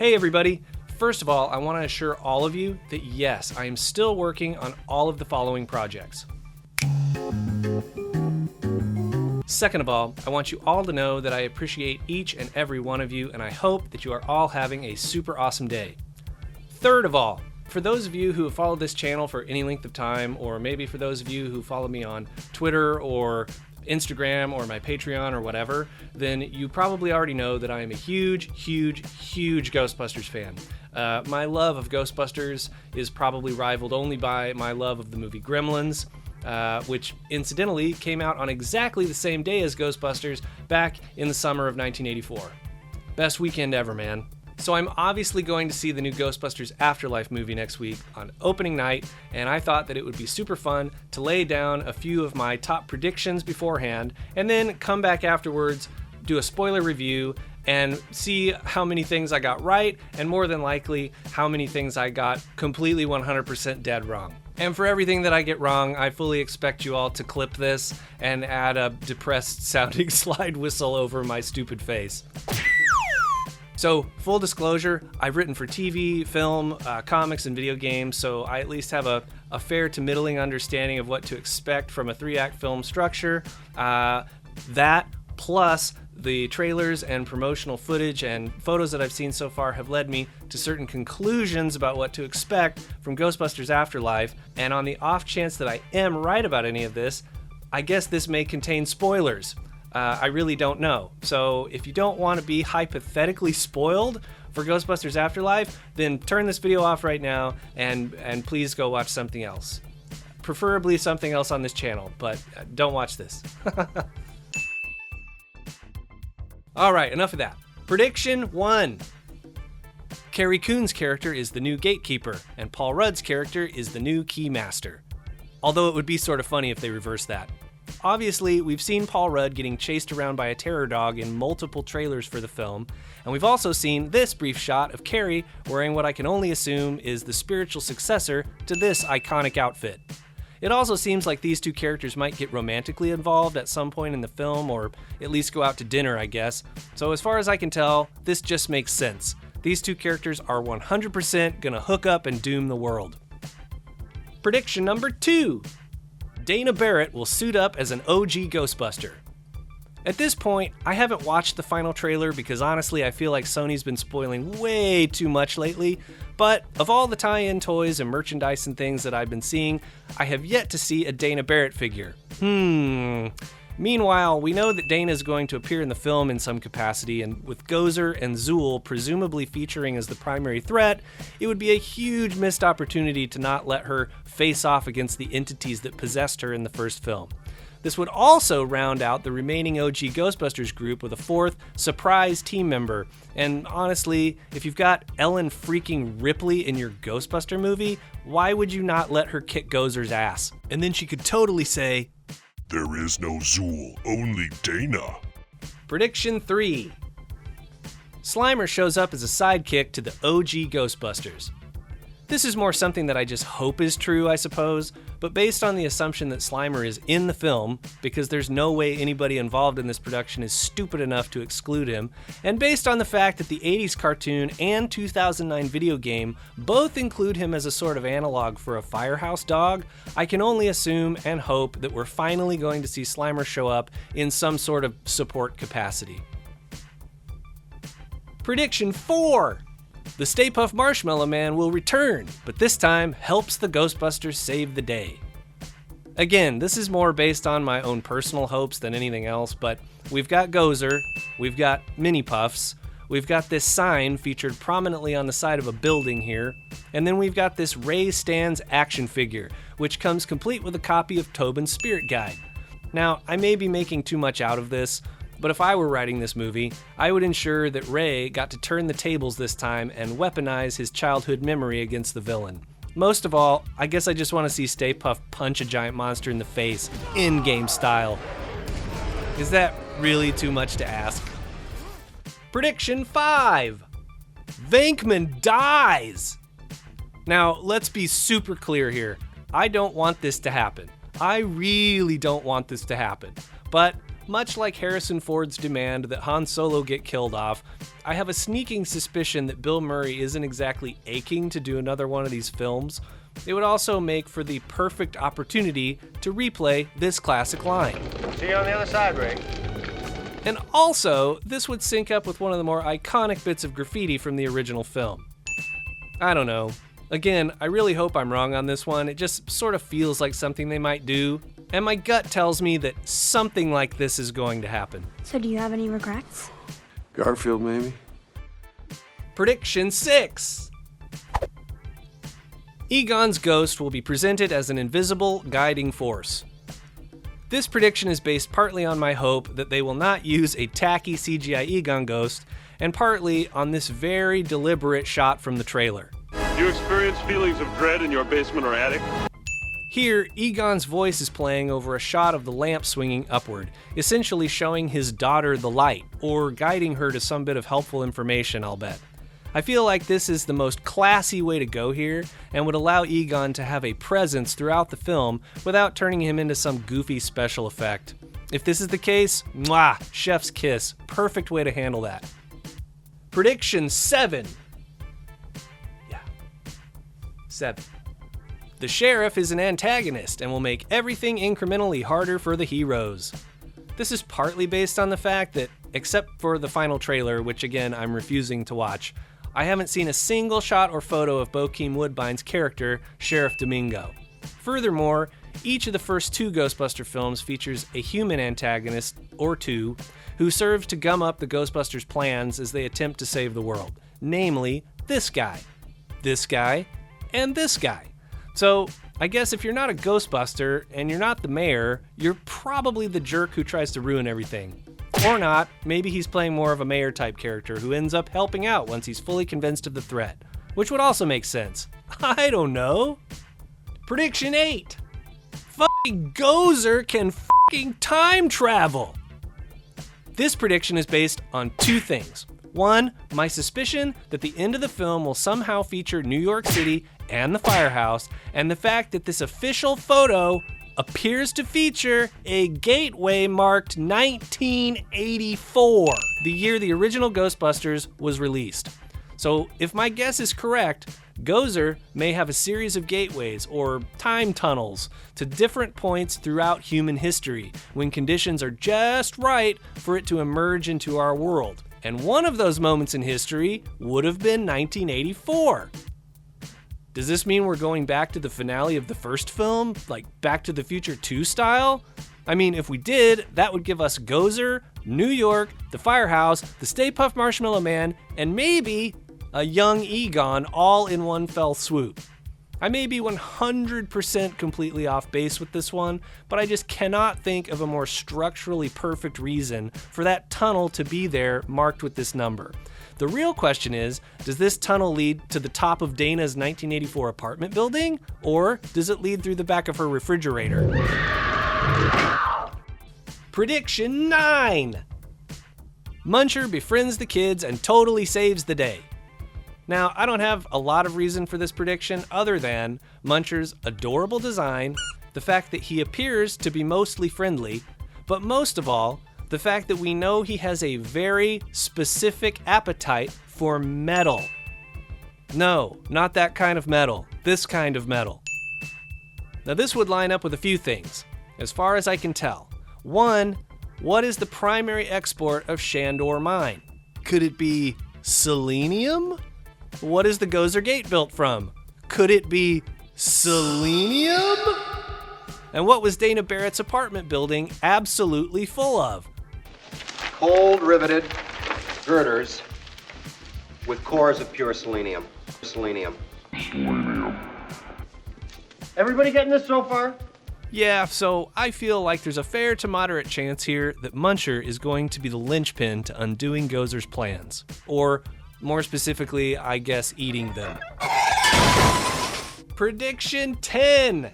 Hey everybody! First of all, I want to assure all of you that yes, I am still working on all of the following projects. Second of all, I want you all to know that I appreciate each and every one of you, and I hope that you are all having a super awesome day. Third of all, for those of you who have followed this channel for any length of time, or maybe for those of you who follow me on Twitter or Instagram or my Patreon or whatever, then you probably already know that I am a huge Ghostbusters fan. My love of Ghostbusters is probably rivaled only by my love of the movie Gremlins, which incidentally came out on exactly the same day as Ghostbusters back in the summer of 1984. Best weekend ever, man. So I'm obviously going to see the new Ghostbusters Afterlife movie next week on opening night, and I thought that it would be super fun to lay down a few of my top predictions beforehand, and then come back afterwards, do a spoiler review, and see how many things I got right, and more than likely, how many things I got completely 100% dead wrong. And for everything that I get wrong, I fully expect you all to clip this and add a depressed sounding slide whistle over my stupid face. So, full disclosure, I've written for TV, film, comics, and video games, so I at least have a fair to middling understanding of what to expect from a 3-act film structure. That, plus the trailers and promotional footage and photos that I've seen so far have led me to certain conclusions about what to expect from Ghostbusters Afterlife, and on the off chance that I am right about any of this, I guess this may contain spoilers. I really don't know. So if you don't want to be hypothetically spoiled for Ghostbusters Afterlife, then turn this video off right now and please go watch something else. Preferably something else on this channel, but don't watch this. Alright, enough of that. Prediction 1. Carrie Coon's character is the new gatekeeper, and Paul Rudd's character is the new keymaster. Although it would be sort of funny if they reversed that. Obviously, we've seen Paul Rudd getting chased around by a terror dog in multiple trailers for the film, and we've also seen this brief shot of Carrie wearing what I can only assume is the spiritual successor to this iconic outfit. It also seems like these two characters might get romantically involved at some point in the film, or at least go out to dinner, I guess. So as far as I can tell, this just makes sense. These two characters are 100% gonna hook up and doom the world. Prediction number 2. Dana Barrett will suit up as an OG Ghostbuster. At this point, I haven't watched the final trailer because honestly I feel like Sony's been spoiling way too much lately, but of all the tie-in toys and merchandise and things that I've been seeing, I have yet to see a Dana Barrett figure. Meanwhile, we know that Dana is going to appear in the film in some capacity, and with Gozer and Zuul presumably featuring as the primary threat, it would be a huge missed opportunity to not let her face off against the entities that possessed her in the first film. This would also round out the remaining OG Ghostbusters group with a 4th surprise team member. And honestly, if you've got Ellen freaking Ripley in your Ghostbuster movie, why would you not let her kick Gozer's ass? And then she could totally say, "There is no Zuul, only Dana." Prediction 3. Slimer shows up as a sidekick to the OG Ghostbusters. This is more something that I just hope is true, I suppose, but based on the assumption that Slimer is in the film, because there's no way anybody involved in this production is stupid enough to exclude him, and based on the fact that the 80s cartoon and 2009 video game both include him as a sort of analog for a firehouse dog, I can only assume and hope that we're finally going to see Slimer show up in some sort of support capacity. Prediction 4. The Stay Puft Marshmallow Man will return, but this time helps the Ghostbusters save the day. Again, this is more based on my own personal hopes than anything else, but we've got Gozer, we've got mini Puffs, we've got this sign featured prominently on the side of a building here, and then we've got this Ray Stantz action figure, which comes complete with a copy of Tobin's Spirit Guide. Now, I may be making too much out of this, but if I were writing this movie, I would ensure that Ray got to turn the tables this time and weaponize his childhood memory against the villain. Most of all, I guess I just want to see Stay Puft punch a giant monster in the face, in-game style. Is that really too much to ask? Prediction 5. Venkman dies! Now, let's be super clear here. I don't want this to happen. I really don't want this to happen. But much like Harrison Ford's demand that Han Solo get killed off, I have a sneaking suspicion that Bill Murray isn't exactly aching to do another one of these films. It would also make for the perfect opportunity to replay this classic line. See you on the other side, Ray. And also, this would sync up with one of the more iconic bits of graffiti from the original film. I don't know. Again, I really hope I'm wrong on this one. It just sort of feels like something they might do, and my gut tells me that something like this is going to happen. So do you have any regrets? Garfield, maybe? Prediction 6. Egon's ghost will be presented as an invisible guiding force. This prediction is based partly on my hope that they will not use a tacky CGI Egon ghost, and partly on this very deliberate shot from the trailer. Do you experience feelings of dread in your basement or attic? Here, Egon's voice is playing over a shot of the lamp swinging upward, essentially showing his daughter the light, or guiding her to some bit of helpful information, I'll bet. I feel like this is the most classy way to go here, and would allow Egon to have a presence throughout the film without turning him into some goofy special effect. If this is the case, mwah, chef's kiss, perfect way to handle that. Prediction 7. 7. The sheriff is an antagonist and will make everything incrementally harder for the heroes. This is partly based on the fact that, except for the final trailer, which again I'm refusing to watch, I haven't seen a single shot or photo of Bokeem Woodbine's character, Sheriff Domingo. Furthermore, each of the first 2 Ghostbuster films features a human antagonist, or 2, who serves to gum up the Ghostbusters' plans as they attempt to save the world. Namely, this guy, and this guy. So, I guess if you're not a Ghostbuster and you're not the mayor, you're probably the jerk who tries to ruin everything. Or not, maybe he's playing more of a mayor-type character who ends up helping out once he's fully convinced of the threat, which would also make sense. I don't know. Prediction 8. Fucking Gozer can fucking time travel. This prediction is based on 2 things. 1, my suspicion that the end of the film will somehow feature New York City and the firehouse, and the fact that this official photo appears to feature a gateway marked 1984, the year the original Ghostbusters was released. So if my guess is correct, Gozer may have a series of gateways, or time tunnels, to different points throughout human history, when conditions are just right for it to emerge into our world. And one of those moments in history would have been 1984. Does this mean we're going back to the finale of the first film, like Back to the Future 2 style? I mean, if we did, that would give us Gozer, New York, the firehouse, the Stay Puft Marshmallow Man, and maybe a young Egon all in one fell swoop. I may be 100% completely off base with this one, but I just cannot think of a more structurally perfect reason for that tunnel to be there marked with this number. The real question is, does this tunnel lead to the top of Dana's 1984 apartment building, or does it lead through the back of her refrigerator? Prediction 9! Muncher befriends the kids and totally saves the day. Now, I don't have a lot of reason for this prediction other than Muncher's adorable design, the fact that he appears to be mostly friendly, but most of all, the fact that we know he has a very specific appetite for metal. No, not that kind of metal, this kind of metal. Now this would line up with a few things, as far as I can tell. 1, what is the primary export of Shandor Mine? Could it be selenium? What is the Gozer Gate built from? Could it be selenium? And what was Dana Barrett's apartment building absolutely full of? Cold riveted girders with cores of pure selenium. Selenium. Everybody getting this so far? Yeah, so I feel like there's a fair to moderate chance here that Muncher is going to be the linchpin to undoing Gozer's plans. Or, more specifically, I guess eating them. Prediction 10!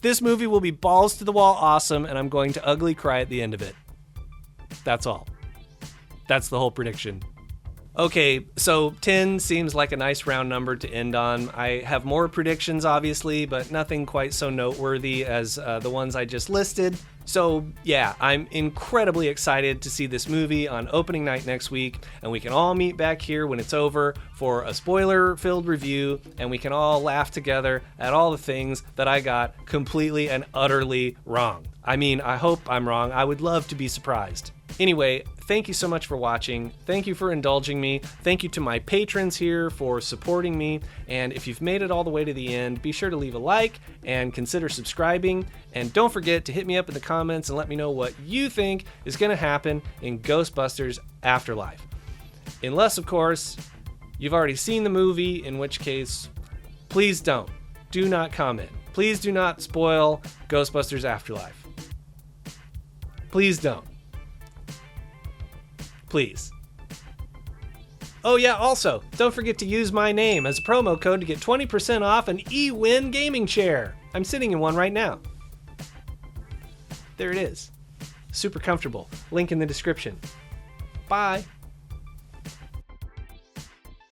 This movie will be balls to the wall awesome, and I'm going to ugly cry at the end of it. That's all. That's the whole prediction. Okay, so 10 seems like a nice round number to end on. I have more predictions, obviously, but nothing quite so noteworthy as the ones I just listed. So yeah, I'm incredibly excited to see this movie on opening night next week, and we can all meet back here when it's over for a spoiler-filled review, and we can all laugh together at all the things that I got completely and utterly wrong. I mean, I hope I'm wrong. I would love to be surprised. Anyway, thank you so much for watching. Thank you for indulging me. Thank you to my patrons here for supporting me. And if you've made it all the way to the end, be sure to leave a like and consider subscribing. And don't forget to hit me up in the comments and let me know what you think is going to happen in Ghostbusters Afterlife. Unless, of course, you've already seen the movie, in which case, please don't. Do not comment. Please do not spoil Ghostbusters Afterlife. Please don't. Please. Oh yeah, also, don't forget to use my name as a promo code to get 20% off an eWin gaming chair. I'm sitting in one right now. There it is. Super comfortable. Link in the description. Bye.